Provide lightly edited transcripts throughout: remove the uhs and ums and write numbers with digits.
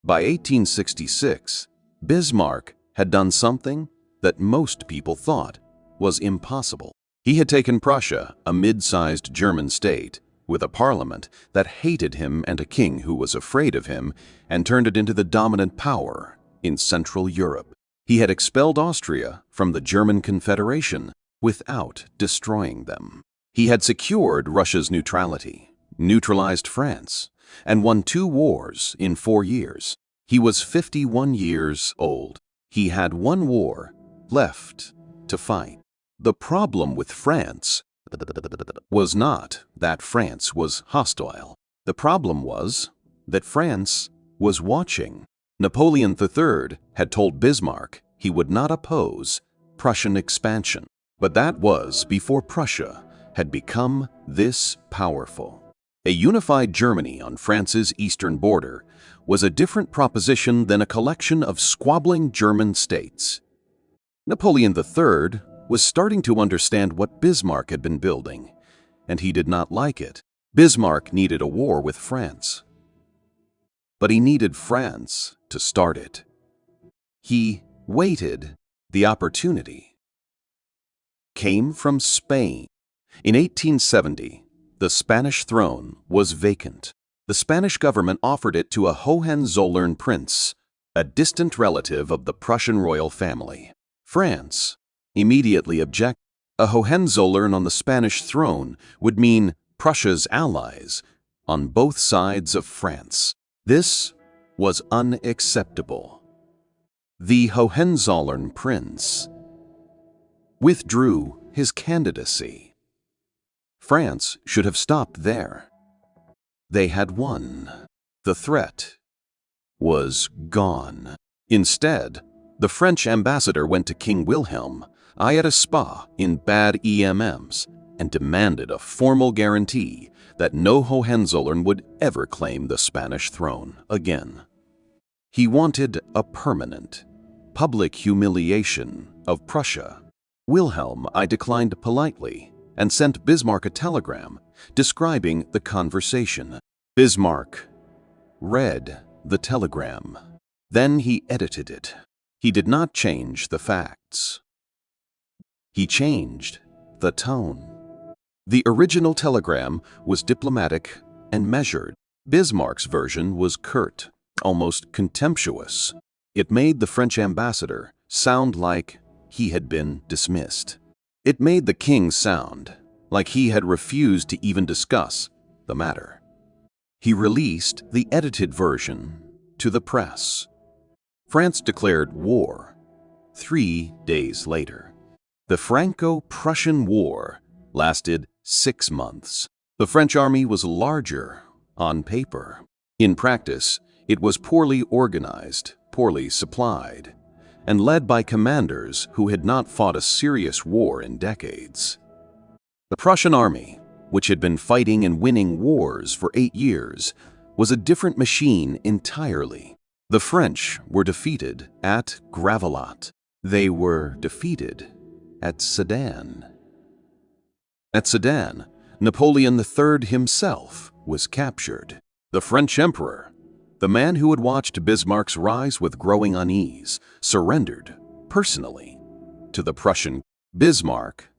By 1866, Bismarck had done something that most people thought was impossible. He had taken Prussia, a mid-sized German state, with a parliament that hated him and a king who was afraid of him, and turned it into the dominant power in Central Europe. He had expelled Austria from the German Confederation without destroying them. He had secured Russia's neutrality, neutralized France, and won 2 wars in 4 years. He was 51 years old. He had 1 war left to fight. The problem with France was not that France was hostile. The problem was that France was watching. Napoleon III had told Bismarck he would not oppose Prussian expansion, but that was before Prussia had become this powerful. A unified Germany on France's eastern border was a different proposition than a collection of squabbling German states. Napoleon III was starting to understand what Bismarck had been building, and he did not like it. Bismarck needed a war with France, but he needed France to start it. He waited. The opportunity came from Spain. In 1870, the Spanish throne was vacant. The Spanish government offered it to a Hohenzollern prince, a distant relative of the Prussian royal family. France immediately objected. A Hohenzollern on the Spanish throne would mean Prussia's allies on both sides of France. This was unacceptable. The Hohenzollern prince withdrew his candidacy. France should have stopped there. They had won. The threat was gone. Instead, the French ambassador went to King Wilhelm I at a spa in Bad Ems and demanded a formal guarantee that no Hohenzollern would ever claim the Spanish throne again. He wanted a permanent, public humiliation of Prussia. Wilhelm I declined politely and sent Bismarck a telegram describing the conversation. Bismarck read the telegram. Then he edited it. He did not change the facts. He changed the tone. The original telegram was diplomatic and measured. Bismarck's version was curt, almost contemptuous. It made the French ambassador sound like he had been dismissed. It made the king sound like he had refused to even discuss the matter. He released the edited version to the press. France declared war 3 days later. The Franco-Prussian War lasted 6 months. The French army was larger on paper. In practice, it was poorly organized, poorly supplied, and led by commanders who had not fought a serious war in decades. The Prussian army, which had been fighting and winning wars for 8 years, was a different machine entirely. The French were defeated at Gravelotte. They were defeated at Sedan. At Sedan, Napoleon III himself was captured. The French emperor, the man who had watched Bismarck's rise with growing unease, surrendered personally to the Prussian. Bismarck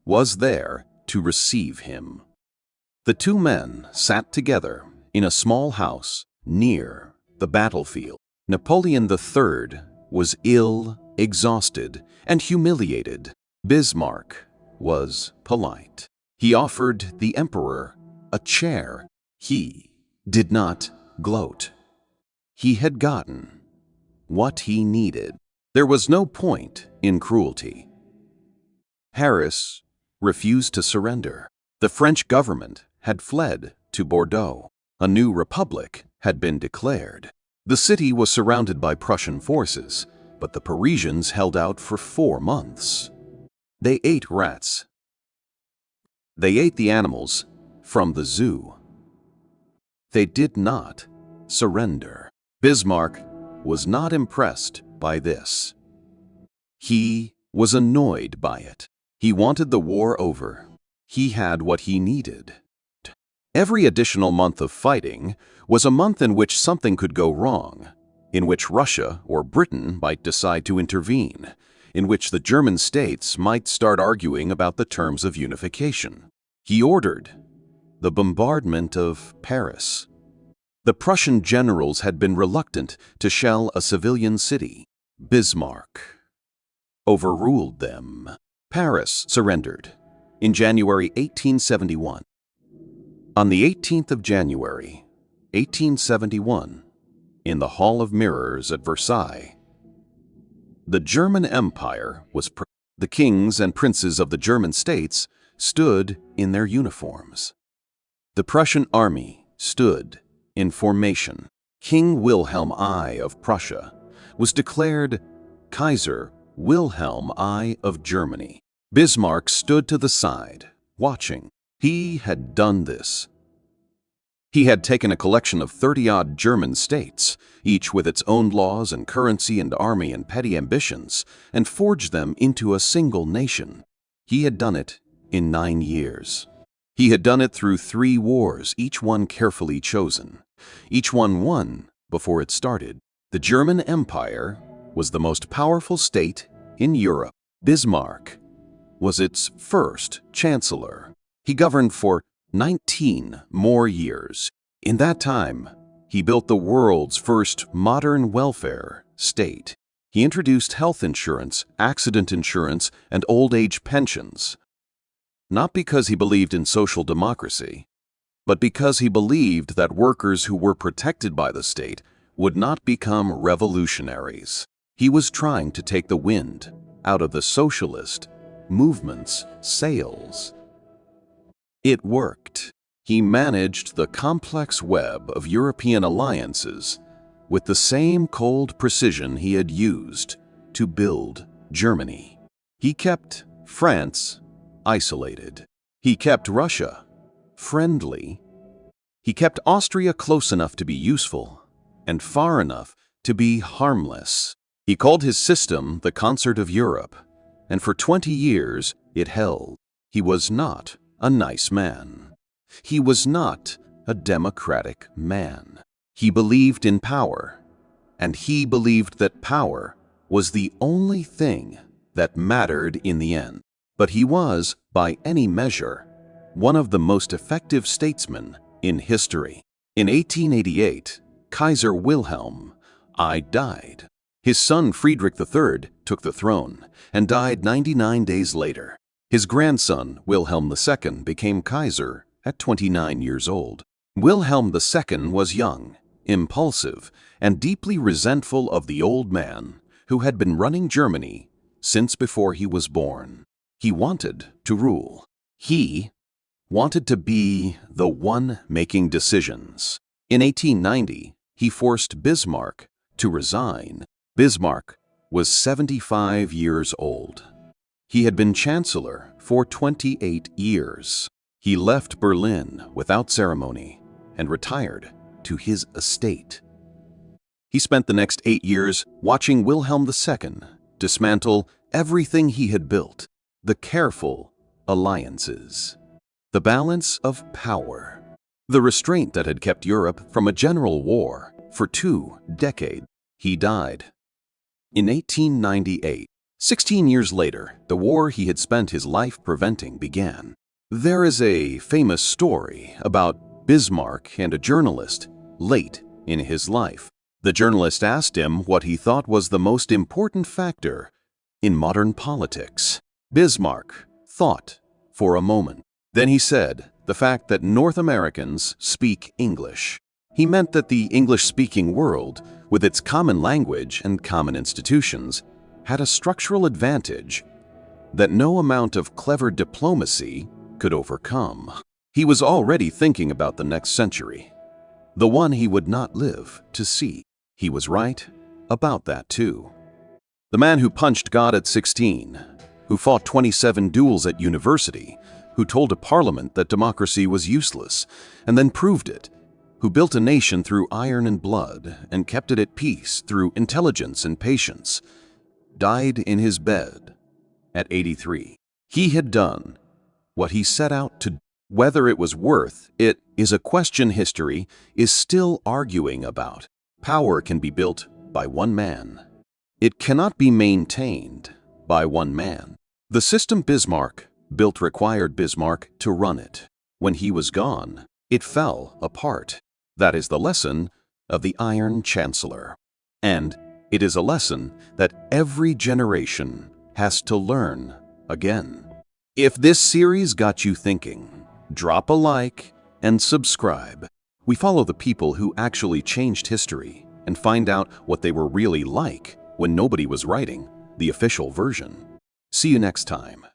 was there to receive him. The 2 men sat together in a small house near the battlefield. Napoleon III was ill, exhausted, and humiliated. Bismarck was polite. He offered the emperor a chair. He did not gloat. He had gotten what he needed. There was no point in cruelty. Paris refused to surrender. The French government had fled to Bordeaux. A new republic had been declared. The city was surrounded by Prussian forces, but the Parisians held out for 4 months. They ate rats. They ate the animals from the zoo. They did not surrender. Bismarck was not impressed by this. He was annoyed by it. He wanted the war over. He had what he needed. Every additional month of fighting was a month in which something could go wrong. in which Russia or Britain might decide to intervene, in which the German states might start arguing about the terms of unification. He ordered the bombardment of Paris. The Prussian generals had been reluctant to shell a civilian city. Bismarck overruled them. Paris surrendered in January 1871. On the 18th of January, 1871, in the Hall of Mirrors at Versailles, the German Empire was the kings and princes of the German states stood in their uniforms. The Prussian army stood in formation. King Wilhelm I of Prussia was declared Kaiser Wilhelm I of Germany. Bismarck stood to the side, watching. He had done this. He had taken a collection of 30-odd German states, each with its own laws and currency and army and petty ambitions, and forged them into a single nation. He had done it in 9 years. He had done it through 3 wars, each one carefully chosen. Each one won before it started. The German Empire was the most powerful state in Europe. Bismarck was its first chancellor. He governed for 19 more years. In that time, he built the world's first modern welfare state. He introduced health insurance, accident insurance, and old age pensions. Not because he believed in social democracy, but because he believed that workers who were protected by the state would not become revolutionaries. He was trying to take the wind out of the socialist movement's sails. It worked. He managed the complex web of European alliances with the same cold precision he had used to build Germany. He kept France isolated. He kept Russia friendly. He kept Austria close enough to be useful and far enough to be harmless. He called his system the Concert of Europe, and for 20 years it held. He was not a nice man. He was not a democratic man. He believed in power, and he believed that power was the only thing that mattered in the end. But he was, by any measure, one of the most effective statesmen in history. In 1888, Kaiser Wilhelm I died. His son Friedrich III took the throne and died 99 days later. His grandson, Wilhelm II, became Kaiser at 29 years old. Wilhelm II was young, impulsive, and deeply resentful of the old man who had been running Germany since before he was born. He wanted to rule. He wanted to be the one making decisions. In 1890, he forced Bismarck to resign. Bismarck was 75 years old. He had been chancellor for 28 years. He left Berlin without ceremony and retired to his estate. He spent the next 8 years watching Wilhelm II dismantle everything he had built. The careful alliances, the balance of power, the restraint that had kept Europe from a general war for 2 decades. He died in 1898. 16 years later, the war he had spent his life preventing began. There is a famous story about Bismarck and a journalist late in his life. The journalist asked him what he thought was the most important factor in modern politics. Bismarck thought for a moment. Then he said, the fact that North Americans speak English. He meant that the English-speaking world, with its common language and common institutions, had a structural advantage that no amount of clever diplomacy could overcome. He was already thinking about the next century, the one he would not live to see. He was right about that too. The man who punched God at 16, who fought 27 duels at university, who told a parliament that democracy was useless and then proved it, who built a nation through iron and blood and kept it at peace through intelligence and patience, died in his bed at 83. He had done what he set out to do. Whether it was worth it is a question history is still arguing about. Power can be built by one man. It cannot be maintained by one man. The system Bismarck built required Bismarck to run it. When he was gone, it fell apart. That is the lesson of the Iron Chancellor. And it is a lesson that every generation has to learn again. If this series got you thinking, drop a like and subscribe. We follow the people who actually changed history and find out what they were really like when nobody was writing the official version. See you next time.